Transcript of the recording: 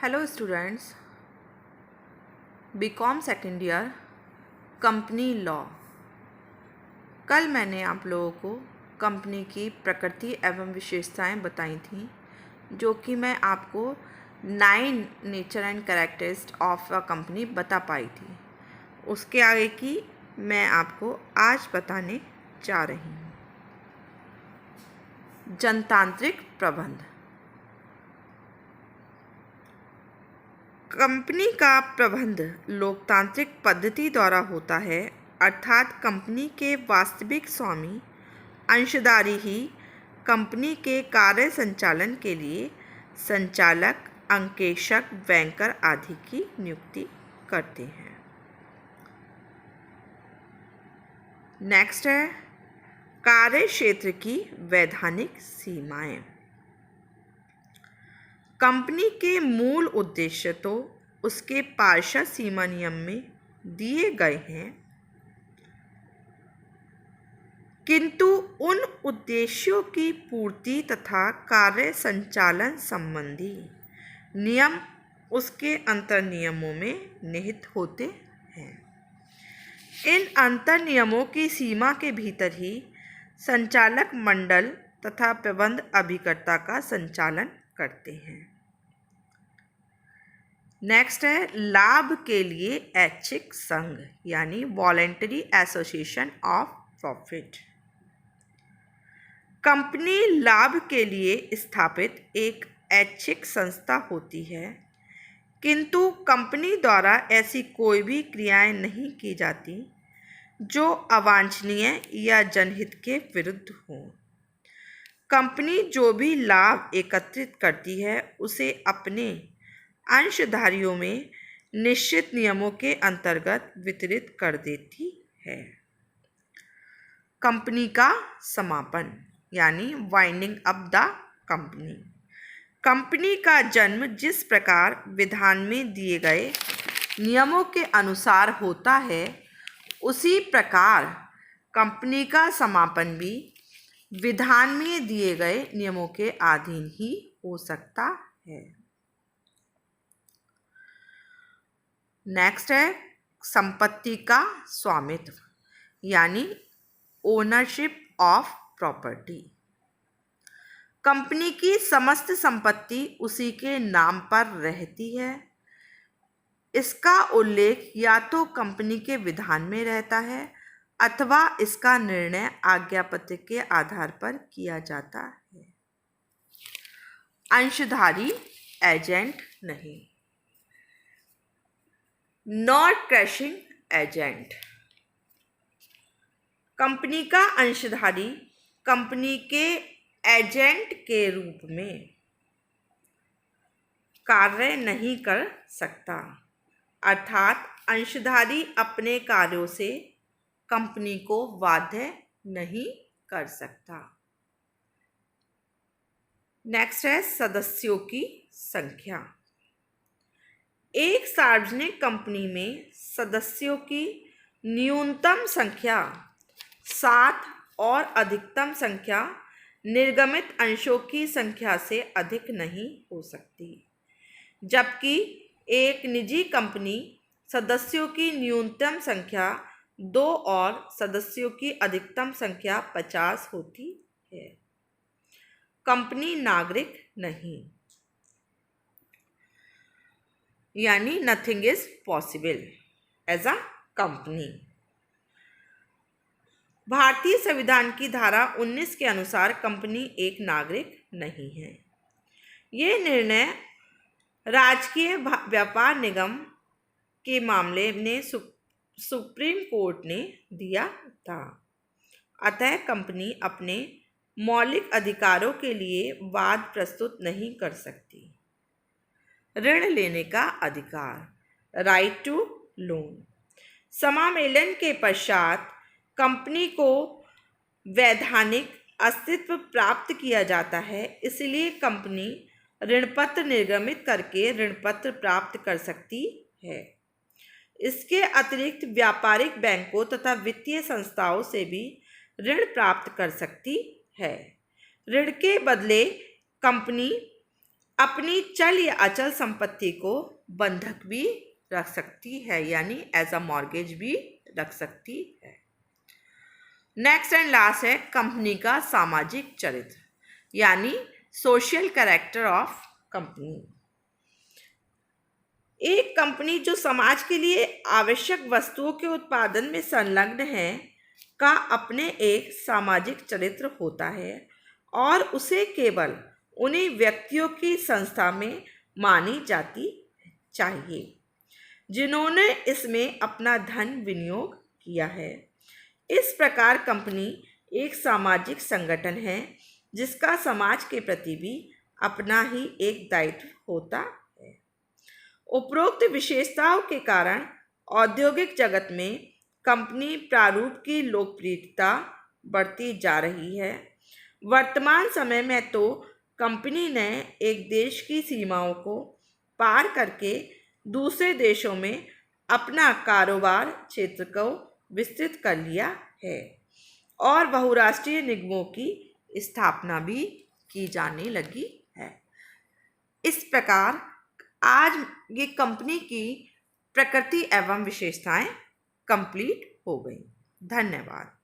Hello students, BCom second year company law. कल मैंने आप लोगों को कंपनी की प्रकृति एवं विशेषताएं बताई थी, जो कि मैं आपको 9 nature and characteristics of a company बता पाई थी। उसके आगे की मैं आपको आज बताने जा रही हूँ। जनतांत्रिक प्रबंध। कंपनी का प्रबंध लोकतांत्रिक पद्धति द्वारा होता है, अर्थात कंपनी के वास्तविक स्वामी अंशधारी ही कंपनी के कार्य संचालन के लिए संचालक, अंकेशक, बैंकर आदि की नियुक्ति करते हैं। नेक्स्ट है कार्य क्षेत्र की वैधानिक सीमाएं। कंपनी के मूल उद्देश्य तो उसके पार्षद सीमा नियम में दिए गए हैं, किंतु उन उद्देश्यों की पूर्ति तथा कार्य संचालन संबंधी नियम उसके अंतर नियमों में निहित होते हैं। इन अंतर नियमों की सीमा के भीतर ही संचालक मंडल तथा प्रबंध अभिकर्ता का संचालन करते हैं। नेक्स्ट है लाभ के लिए ऐच्छिक संघ यानी voluntary association of profit. Company लाभ के लिए स्थापित एक ऐच्छिक संस्था होती है, किंतु कंपनी द्वारा ऐसी कोई भी क्रियाएं नहीं की जाती जो अवांछनीय या जनहित के विरुद्ध हों। कंपनी जो भी लाभ एकत्रित करती है उसे अपने अंशधारियों में निश्चित नियमों के अंतर्गत वितरित कर देती है। कंपनी का समापन यानी winding up the company. Company का जन्म जिस प्रकार विधान में दिए गए नियमों के अनुसार होता है, उसी प्रकार कंपनी का समापन भी विधान में दिए गए नियमों के अधीन ही हो सकता है। नेक्स्ट है संपत्ति का स्वामित्व यानी ओनरशिप ऑफ प्रॉपर्टी। कंपनी की समस्त संपत्ति उसी के नाम पर रहती है। इसका उल्लेख या तो कंपनी के विधान में रहता है अथवा इसका निर्णय आज्ञापत्र के आधार पर किया जाता है। अंशधारी एजेंट नहीं। Not caching agent. कंपनी का अंशधारी कंपनी के एजेंट के रूप में कार्य नहीं कर सकता, अर्थात अंशधारी अपने कार्यों से कंपनी को बाध्य नहीं कर सकता। नेक्स्ट है सदस्यों की संख्या। एक सार्वजनिक कंपनी में सदस्यों की न्यूनतम संख्या 7 और अधिकतम संख्या निर्गमित अंशों की संख्या से अधिक नहीं हो सकती, जबकि एक निजी कंपनी सदस्यों की न्यूनतम संख्या 2 और सदस्यों की अधिकतम संख्या 50 होती है। कंपनी नागरिक नहीं यानी nothing is possible as a company. भारतीय संविधान की धारा 19 के अनुसार कंपनी एक नागरिक नहीं है। ये निर्णय राजकीय व्यापार निगम के मामले में सुप्रीम कोर्ट ने दिया था। अतः कंपनी अपने मौलिक अधिकारों के लिए वाद प्रस्तुत नहीं कर सकती। ऋण लेने का अधिकार, राइट टू लोन। समामेलन के पश्चात कंपनी को वैधानिक अस्तित्व प्राप्त किया जाता है, इसलिए कंपनी ऋणपत्र निर्गमित करके ऋणपत्र प्राप्त कर सकती है। इसके अतिरिक्त व्यापारिक बैंकों तथा वित्तीय संस्थाओं से भी ऋण प्राप्त कर सकती है। ऋण के बदले कंपनी अपनी चल या अचल संपत्ति को बंधक भी रख सकती है, यानी एज अ मॉर्गेज भी रख सकती है। नेक्स्ट एंड लास्ट है कंपनी का सामाजिक चरित्र, यानी सोशल कैरेक्टर ऑफ कंपनी। एक कंपनी जो समाज के लिए आवश्यक वस्तुओं के उत्पादन में संलग्न है का अपने एक सामाजिक चरित्र होता है और उसे केवल उन्हीं व्यक्तियों की संस्था में मानी जाती चाहिए जिन्होंने इसमें अपना धन विनियोग किया है। इस प्रकार कंपनी एक सामाजिक संगठन है जिसका समाज के प्रति भी अपना ही एक दायित्व होता है। उपरोक्त विशेषताओं के कारण औद्योगिक जगत में कंपनी प्रारूप की लोकप्रियता बढ़ती जा रही है। वर्तमान समय में तो कंपनी ने एक देश की सीमाओं को पार करके दूसरे देशों में अपना कारोबार क्षेत्र को विस्तृत कर लिया है और बहुराष्ट्रीय निगमों की स्थापना भी की जाने लगी है। इस प्रकार आज ये कंपनी की प्रकृति एवं विशेषताएं कंप्लीट हो गई। धन्यवाद।